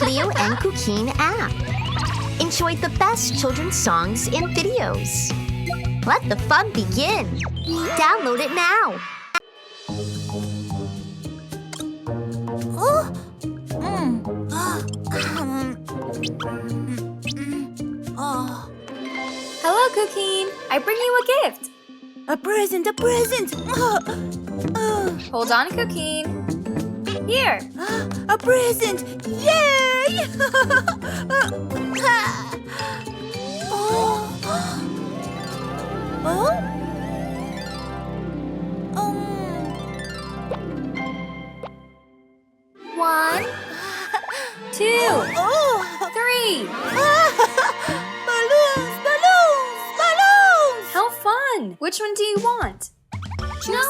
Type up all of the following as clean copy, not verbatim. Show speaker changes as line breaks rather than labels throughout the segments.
Leo and Cuquin app. Enjoy the best children's songs and videos. Let the fun begin. Download it now.
Hello, Cuquin. I bring you a gift.
A present!
Hold on, Cuquin. Here.
A present! Yay!
One, two, three.
Balloons!
How fun! Which one do you want? Choose.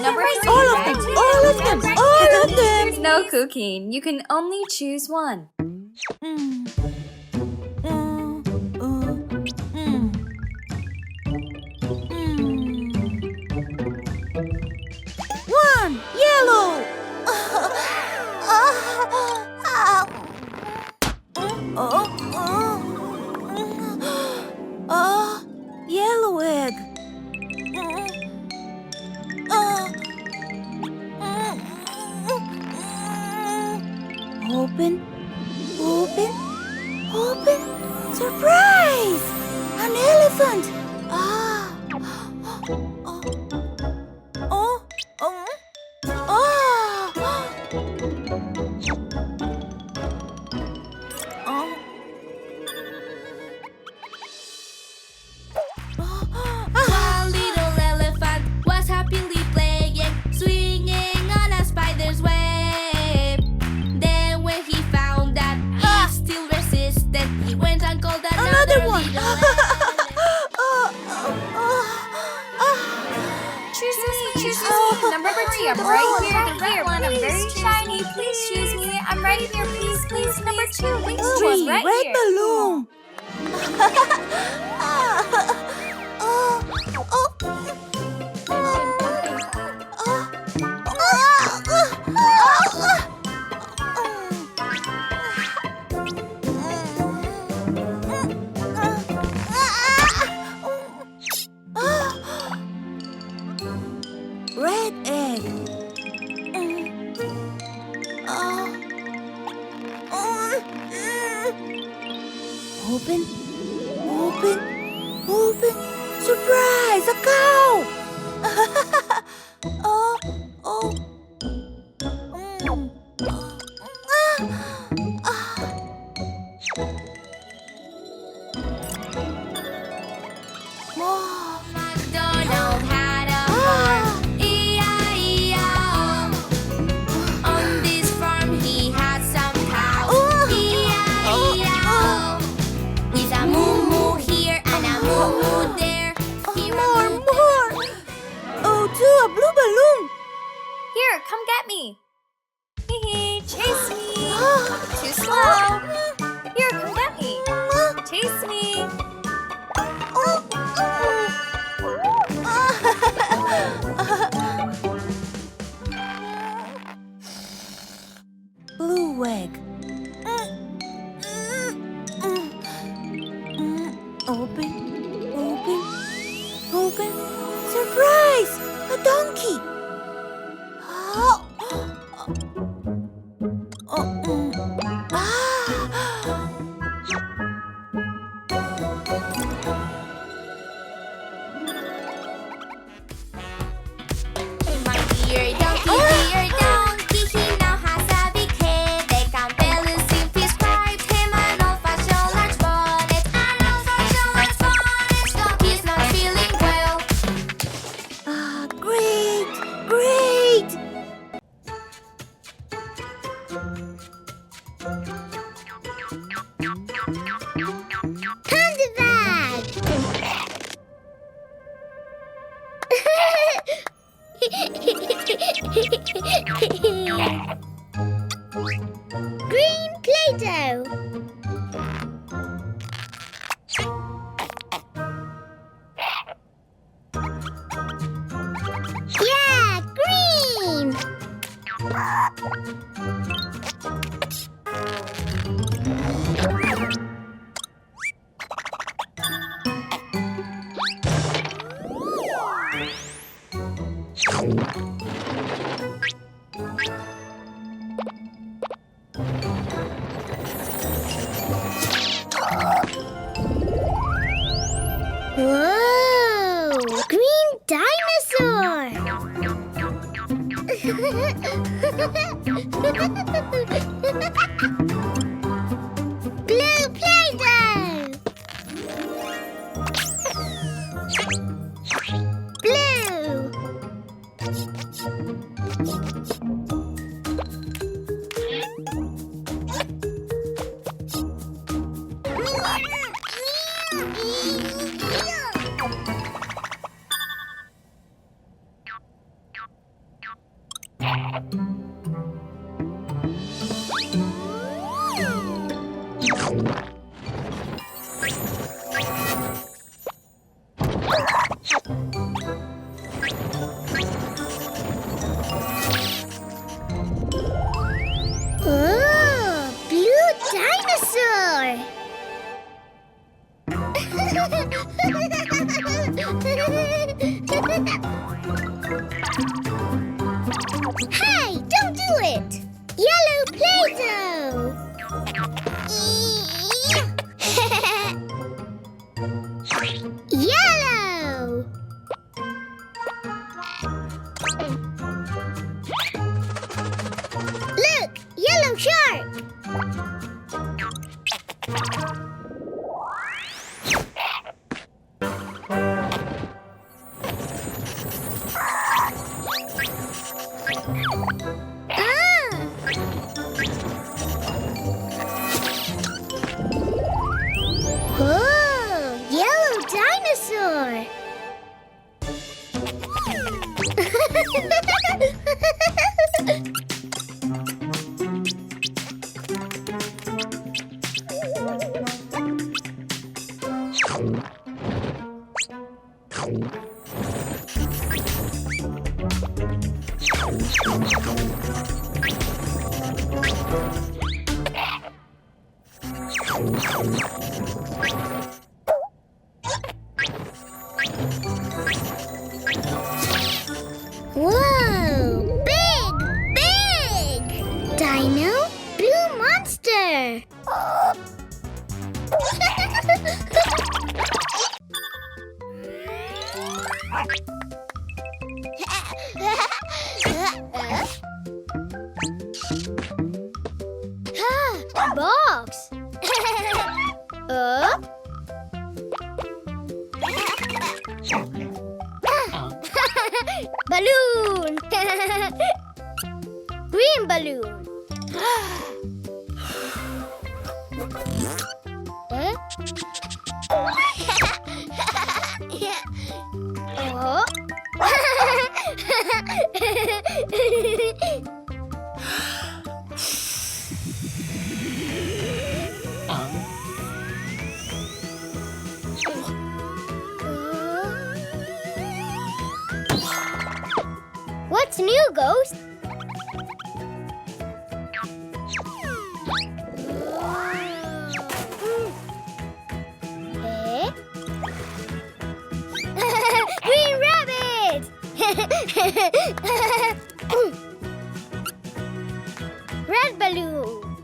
Number three.
All of them!
No, Cuquin. You can only choose one.
One! Yellow! Yellow egg. Open. Surprise! An elephant.
One little elephant was happily playing, swinging on a spider's web. Then when he found that he still resisted, he went and called another
one.
little elephant.
Choose me. Number three. I'm right here. The red one. I'm very shiny. Please choose me. I'm right here. Please. Number two. Please choose right
Red
here.
balloon. Red egg. Open. Surprise! A cow!
MacDonald had a farm, E-I-E-I-O. On this farm he had some cows, E-I-E-I-O. With a moo-moo here and a moo-moo there.
More! Oh, too, a blue balloon!
Here, come get me. Hee chase me. Too slow. Here, come get me. Chase me.
Blue egg. Open. Surprise! A donkey!
My dear donkey, he now has a big head. They can balance him, prescribe him an old-fashioned large bonnet. An old-fashioned large bonnet. He's not feeling well.
Great!
Candy bag! Green Play-Doh! Yeah, green!
Whoa! Green dinosaur! Blue Play-Doh! Blue! Oh, blue dinosaur! Hey, don't do it! Yellow Play-Doh! Yellow! Look! Yellow shark! Oh, yellow dinosaur! Whoa! Big! Dino Blue Monster! Box! Balloon! Green balloon! What's new, Ghost? Green rabbit! Red balloon!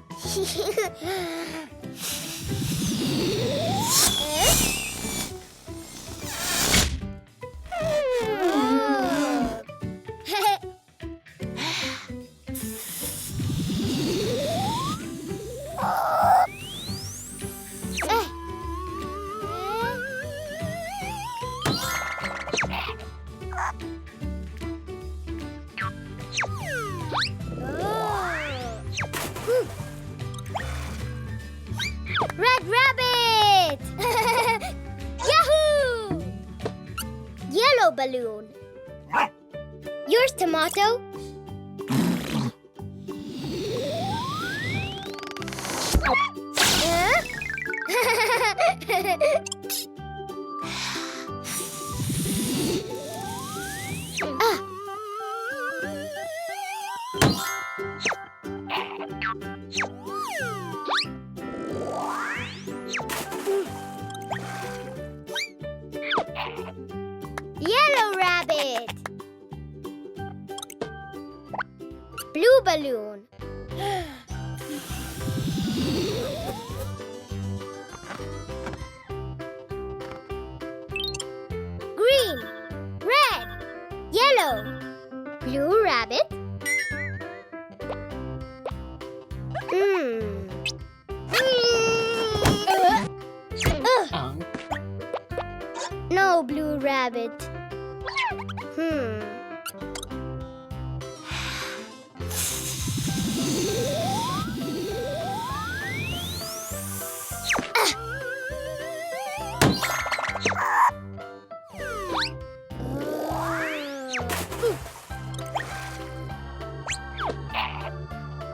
Red rabbit! Yahoo! Yellow balloon. Yours, Tomato. Yellow rabbit. Blue balloon.
rabbit.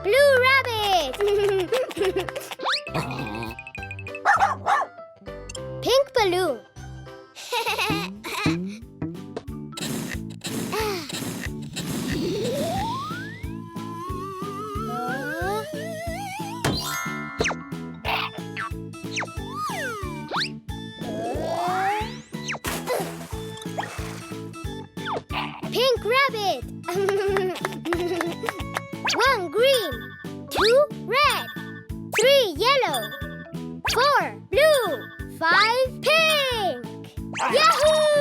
Blue rabbit. Pink balloon. Pink rabbit. 1 green, 2 red, 3 yellow, 4 blue, 5 pink. Yahoo!